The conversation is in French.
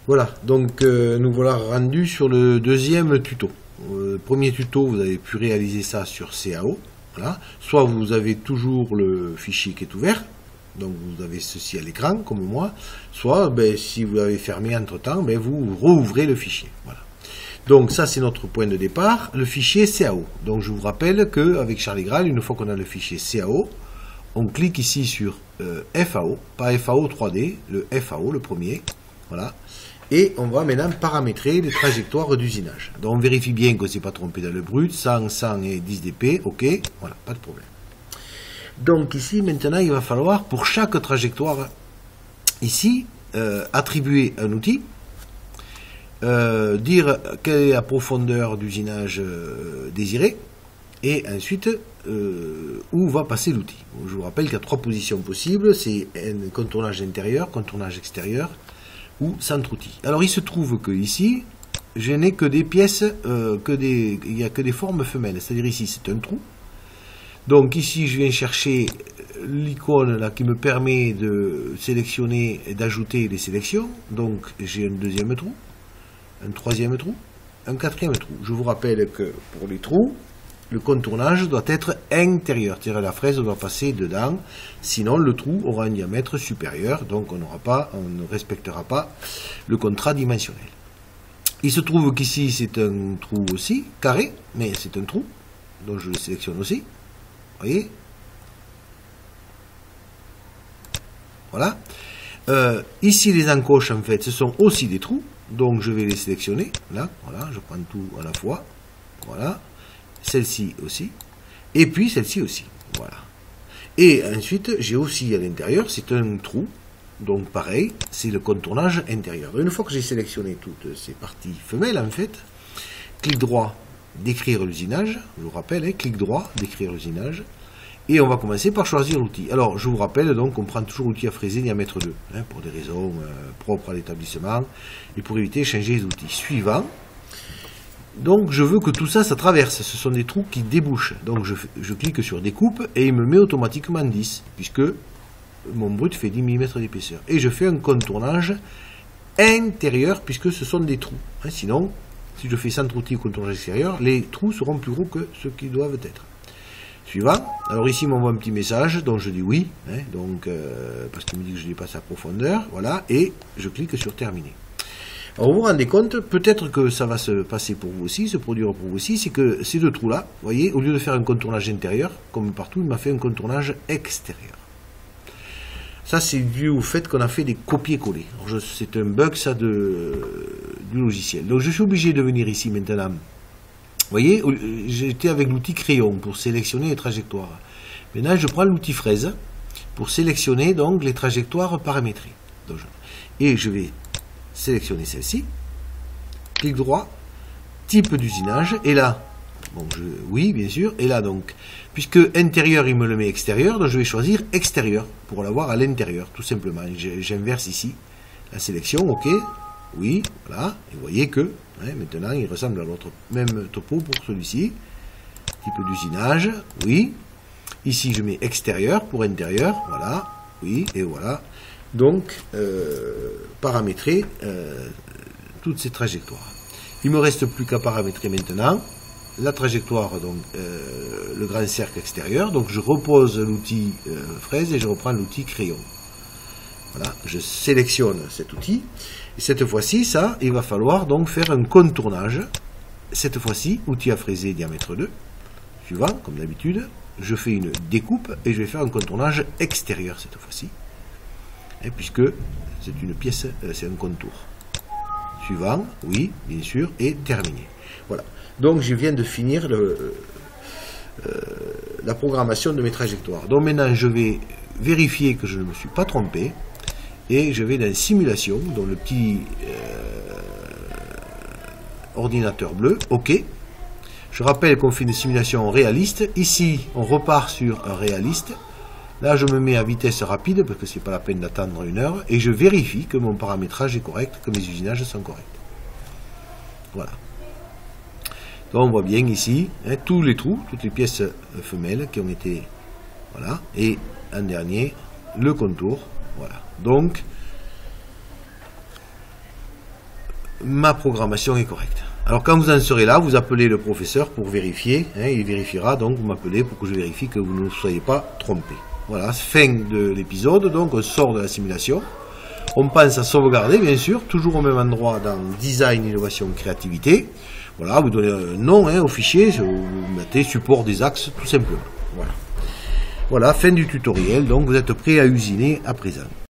Voilà, donc nous voilà rendus sur le deuxième tuto. Premier tuto, vous avez pu réaliser ça sur CAO. Voilà. Soit vous avez toujours le fichier qui est ouvert, donc vous avez ceci à l'écran, comme moi, soit si vous l'avez fermé entre-temps, vous rouvrez le fichier. Voilà. Donc ça, c'est notre point de départ, le fichier CAO. Donc je vous rappelle qu'avec Charlie Graal, une fois qu'on a le fichier CAO, on clique ici sur FAO, pas FAO 3D, le FAO, le premier. Voilà. Et on va maintenant paramétrer les trajectoires d'usinage. Donc on vérifie bien qu'on ne s'est pas trompé dans le brut, 100, 100 et 10 dp, ok, voilà, pas de problème. Donc ici, maintenant, il va falloir, pour chaque trajectoire, ici, attribuer un outil, dire quelle est la profondeur d'usinage désirée, et ensuite, où va passer l'outil. Je vous rappelle qu'il y a 3 positions possibles, c'est un contournage intérieur, contournage extérieur, ou centre-outil. Alors il se trouve que ici, je n'ai que des pièces, il n'y a que des formes femelles, c'est-à-dire ici c'est un trou. Donc ici je viens chercher l'icône là qui me permet de sélectionner et d'ajouter les sélections. Donc j'ai un deuxième trou, un troisième trou, un quatrième trou. Je vous rappelle que pour les trous, le contournage doit être intérieur, c'est-à-dire la fraise doit passer dedans, sinon le trou aura un diamètre supérieur, donc on ne respectera pas le contrat dimensionnel. Il se trouve qu'ici c'est un trou aussi, carré, mais c'est un trou, donc je le sélectionne aussi, vous voyez. Voilà. Ici les encoches en fait, ce sont aussi des trous, donc je vais les sélectionner, là, voilà, je prends tout à la fois, voilà. Celle-ci aussi, et puis celle-ci aussi, voilà. Et ensuite, j'ai aussi à l'intérieur, c'est un trou, donc pareil, c'est le contournage intérieur. Une fois que j'ai sélectionné toutes ces parties femelles, en fait, clic droit, décrire l'usinage, je vous rappelle, clic droit, décrire l'usinage, et on va commencer par choisir l'outil. Alors, je vous rappelle, donc, on prend toujours l'outil à fraiser diamètre 2, pour des raisons propres à l'établissement, et pour éviter de changer les outils. Suivant. Donc je veux que tout ça, ça traverse, ce sont des trous qui débouchent. Donc je clique sur découpe et il me met automatiquement 10, puisque mon brut fait 10 mm d'épaisseur. Et je fais un contournage intérieur, puisque ce sont des trous. Sinon, si je fais centre-outil ou contournage extérieur, les trous seront plus gros que ceux qui doivent être. Suivant, alors ici il m'envoie un petit message, donc je dis oui, parce qu'il me dit que je dépasse la profondeur, voilà, et je clique sur terminer. Alors vous vous rendez compte, peut-être que ça va se passer pour vous aussi, se produire pour vous aussi, c'est que ces deux trous-là, vous voyez, au lieu de faire un contournage intérieur, comme partout, il m'a fait un contournage extérieur. Ça, c'est dû au fait qu'on a fait des copier-coller. C'est un bug, ça, du logiciel. Donc je suis obligé de venir ici maintenant. Vous voyez, j'étais avec l'outil crayon pour sélectionner les trajectoires. Maintenant, je prends l'outil fraise pour sélectionner donc les trajectoires paramétrées. Donc, et je vais sélectionner celle-ci, clic droit, type d'usinage, et là, oui bien sûr, et là donc, puisque intérieur il me le met extérieur, donc je vais choisir extérieur, pour l'avoir à l'intérieur, tout simplement. J'inverse ici la sélection, ok, oui, voilà, et vous voyez que, maintenant il ressemble à l'autre, même topo pour celui-ci, type d'usinage, oui, ici je mets extérieur pour intérieur, voilà, oui, et voilà. Donc, paramétrer toutes ces trajectoires. Il ne me reste plus qu'à paramétrer maintenant la trajectoire, donc le grand cercle extérieur. Donc, je repose l'outil fraise et je reprends l'outil crayon. Voilà, je sélectionne cet outil. Et cette fois-ci, il va falloir donc faire un contournage. Cette fois-ci, outil à fraiser diamètre 2. Suivant, comme d'habitude, je fais une découpe et je vais faire un contournage extérieur cette fois-ci. Puisque c'est une pièce, c'est un contour. Suivant, oui, bien sûr, et terminé. Voilà. Donc je viens de finir la programmation de mes trajectoires. Donc maintenant je vais vérifier que je ne me suis pas trompé, et je vais dans simulation, dans le petit ordinateur bleu, ok. Je rappelle qu'on fait une simulation réaliste. Ici, on repart sur un réaliste. Là, je me mets à vitesse rapide, parce que c'est pas la peine d'attendre 1 heure, et je vérifie que mon paramétrage est correct, que mes usinages sont corrects. Voilà. Donc, on voit bien ici, tous les trous, toutes les pièces femelles qui ont été... Voilà. Et en dernier, le contour. Voilà. Donc, ma programmation est correcte. Alors quand vous en serez là, vous appelez le professeur pour vérifier, hein, il vérifiera, donc vous m'appelez pour que je vérifie que vous ne soyez pas trompé. Voilà, fin de l'épisode, donc on sort de la simulation. On pense à sauvegarder, bien sûr, toujours au même endroit dans Design, Innovation, Créativité. Voilà, vous donnez un nom au fichier, vous mettez support des axes, tout simplement. Voilà. Voilà, fin du tutoriel, donc vous êtes prêt à usiner à présent.